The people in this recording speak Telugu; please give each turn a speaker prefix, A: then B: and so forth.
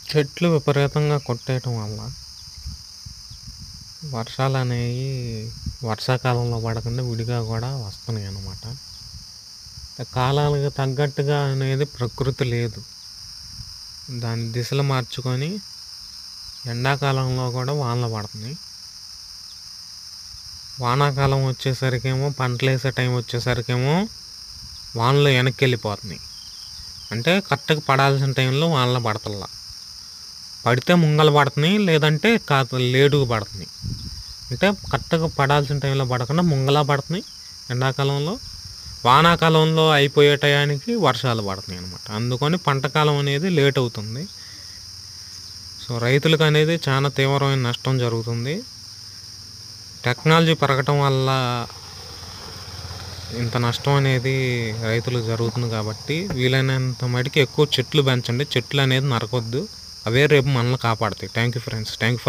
A: చెట్లు విపరీతంగా కొట్టేయటం వల్ల వర్షాలనేవి వర్షాకాలంలో పడకుండా విడిగా కూడా వస్తున్నాయి అన్నమాట. కాలాలకు తగ్గట్టుగా అనేది ప్రకృతి లేదు. దాని దిశలు మార్చుకొని ఎండాకాలంలో కూడా వానలు పడుతున్నాయి. వానాకాలం వచ్చేసరికేమో పంటలు వేసే టైం వచ్చేసరికేమో వానలు వెనక్కి వెళ్ళిపోతున్నాయి. అంటే కరెక్ట్గా పడాల్సిన టైంలో వానలు పడతల్లా. పడితే ముంగలు పడుతున్నాయి, లేదంటే లేటుగా పడుతున్నాయి. అంటే కరెక్ట్గా పడాల్సిన టైంలో పడకుండా ముంగలా పడుతున్నాయి ఎండాకాలంలో. వానాకాలంలో అయిపోయే టయానికి వర్షాలు పడుతున్నాయి అన్నమాట. అందుకని పంటకాలం అనేది లేట్ అవుతుంది. సో రైతులకు అనేది చాలా తీవ్రమైన నష్టం జరుగుతుంది. టెక్నాలజీ పెరగటం వల్ల ఇంత నష్టం అనేది రైతులకు జరుగుతుంది. కాబట్టి వీలైనంత మటుకు ఎక్కువ చెట్లు పెంచండి. చెట్లు అనేది నరకొద్దు. అవే రేపు మనల్ని కాపాడుతాయి. Thank you friends. Thank you.